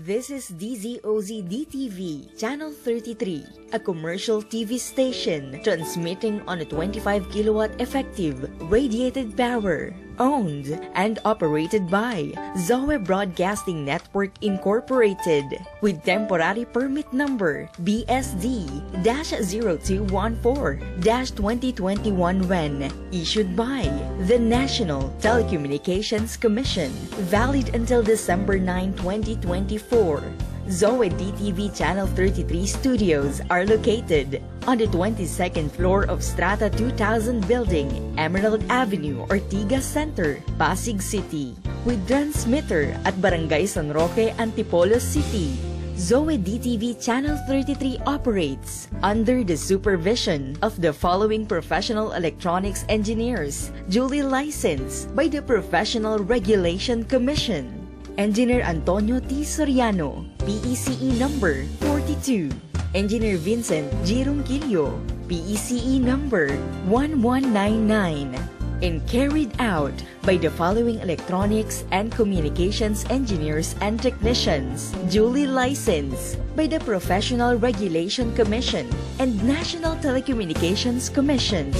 This is DZOZ DTV, Channel 33, a commercial TV station transmitting on a 25 kilowatt effective radiated power, owned and operated by Zoe Broadcasting Network Incorporated, with temporary permit number BSD-0214-2021 when issued by the National Telecommunications Commission, valid until December 9, 2024. Zoe DTV Channel 33 studios are located on the 22nd floor of Strata 2000 Building, Emerald Avenue, Ortigas Center, Pasig City, with transmitter at Barangay San Roque, Antipolo City. Zoe DTV Channel 33 operates under the supervision of the following professional electronics engineers, duly licensed by the Professional Regulation Commission. Engineer Antonio T. Soriano, PECE number 42. Engineer Vincent G. Ronquillo, PECE number 1199. And carried out by the following electronics and communications engineers and technicians, duly licensed by the Professional Regulation Commission and National Telecommunications Commission.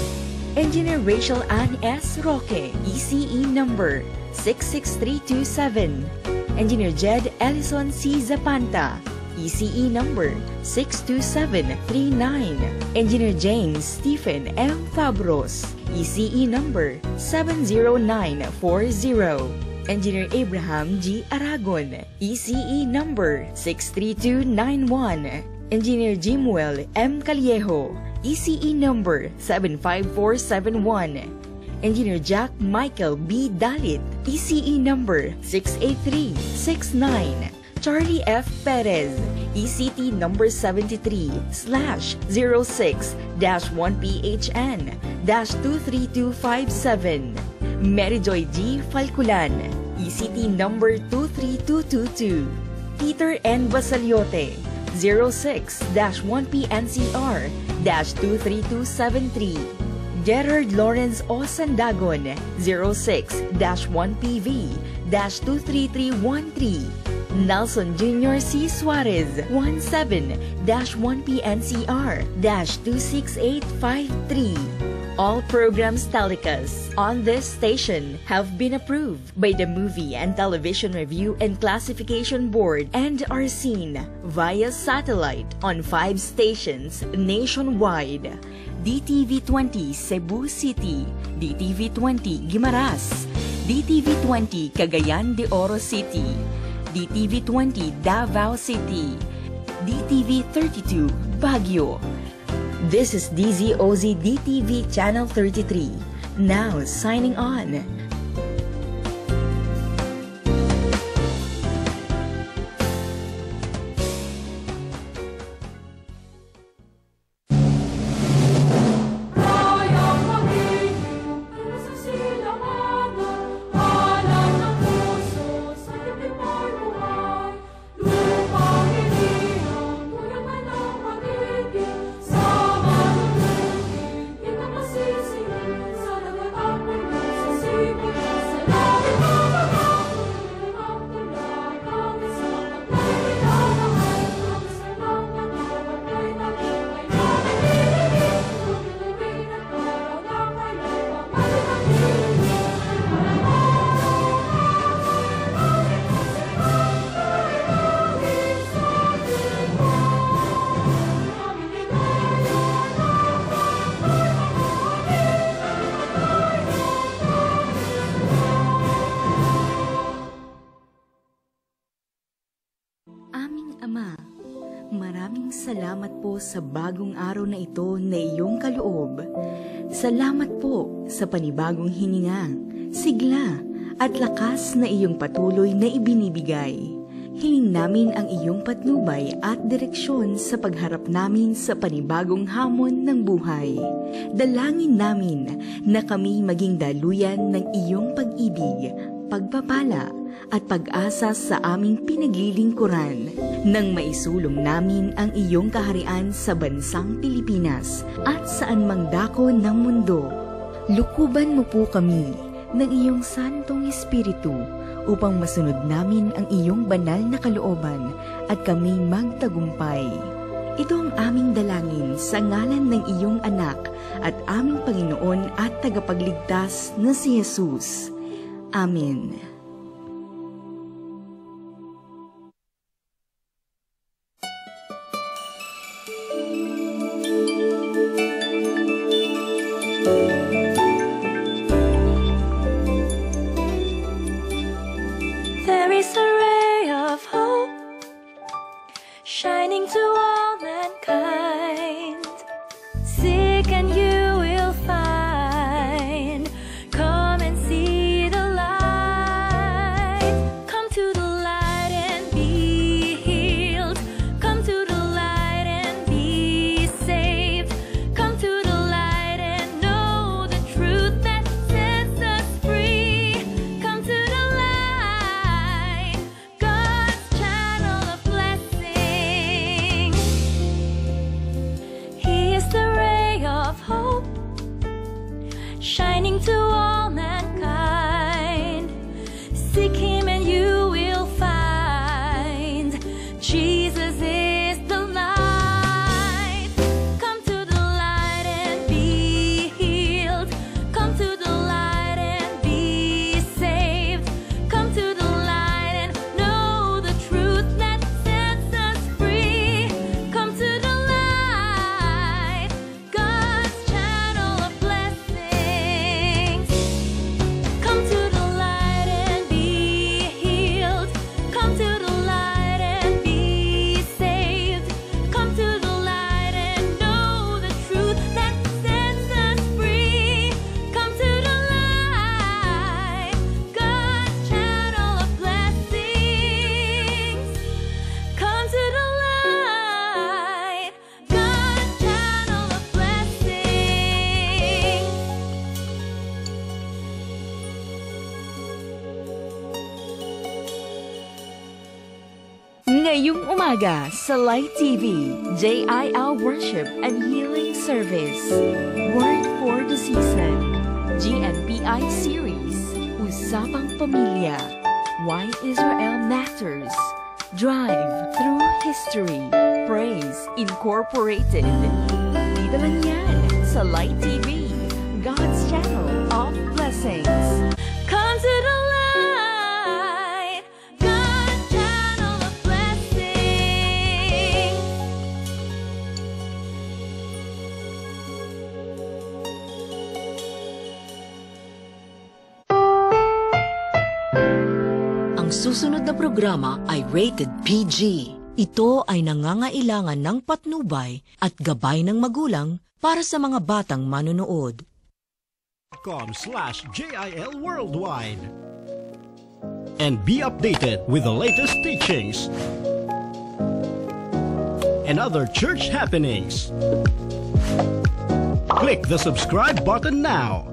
Engineer Rachel Ann S. Roque, ECE number 66327. Engineer Jed Ellison C. Zapanta, ECE number 62739. Engineer James Stephen M. Fabros, ECE number 70940. Engineer Abraham G. Aragon, ECE number 63291. Engineer Jimuel M. Callejo, ECE number 75471. Engineer Jack Michael B. Dalit, ECE number 68369. Charlie F. Perez, ECT number 73/1PHN-23257. Merijoy G. Falculan, ECT number 23222. Peter N. Basaliote, 06-1PNCR-23273. Gerard Lawrence O. Sandagon, 06-1PV-23313. Nelson Jr. C. Suarez, 17-1PNCR-26853. All programs telecast on this station have been approved by the Movie and Television Review and Classification Board and are seen via satellite on 5 stations nationwide. DTV20 Cebu City, DTV20 Guimaras, DTV20 Cagayan de Oro City, DTV20 Davao City, DTV32 Baguio. This is DZOZ DTV Channel 33, now signing on. Salamat po sa bagong araw na ito na iyong kaloob. Salamat po sa panibagong hininga, sigla at lakas na iyong patuloy na ibinibigay. Hiling namin ang iyong patnubay at direksyon sa pagharap namin sa panibagong hamon ng buhay. Dalangin namin na kami maging daluyan ng iyong pag-ibig, pagpapala at pag-asa sa aming pinaglilingkuran nang maisulong namin ang iyong kaharian sa bansang Pilipinas at saan mang dako ng mundo. Lukuban mo po kami ng iyong Santong Espiritu upang masunod namin ang iyong banal na kalooban at kami magtagumpay. Ito ang aming dalangin sa ngalan ng iyong anak at aming Panginoon at tagapagligtas na si Jesus. Amen. There is a ray of hope shining to all mankind. Seek and you will find. Come and see the light. Come to the light and be healed. Come to the light and be saved. Come to the light and know the truth that sets us free. Come to the light, God's channel of blessing. He is the ray of hope, shining to all mankind. Seek Him and you will find. Jesus is the light. Come to the light and be healed. Come to the light and be saved. Come to the light and know the truth that sets us free. Come to the light, God's channel of blessings. Come to the light and be healed. Come to the light and be saved. Come to the light and know the truth that sets us free. Come to the light, God's channel of blessings. Come to the light, God's channel of blessings. Ngayong umaga sa Light TV, JIL Worship and Healing Service. Word for the Season. GNPI Series. Usapang Pamilya. Why Israel Matters. Drive Through History. Praise Incorporated. Dito lang yan sa Light TV, God's Channel of Blessings. Come to the light, God's channel of blessings. Ang susunod na programa ay rated PG. Ito ay nangangailangan ng patnubay at gabay ng magulang para sa mga batang manonood. .com/JIL Worldwide and be updated with the latest teachings and other church happenings. Click the subscribe button now.